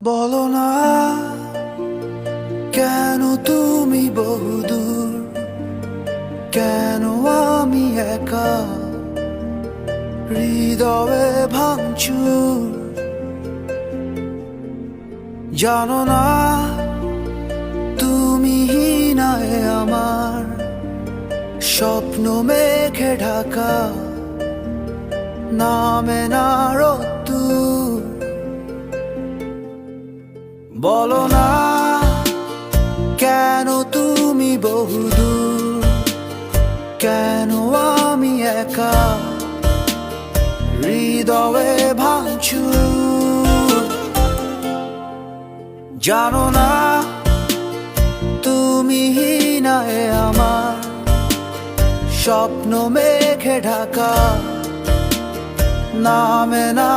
বলো না কেন তুমি বহুদূর, কেন আমি একা হৃদয়ে ভাঙচুর। জানো না তুমি নাই আমার স্বপ্ন মেঘে ঢাকা, নামে না রোদ্দুর। বলো না কেন তুমি বহুদূর, কেন আমি একা হৃদয়ে ভাঙচুর। জানো না তুমি নাই আমার স্বপ্ন মেঘে ঢাকা, নামে না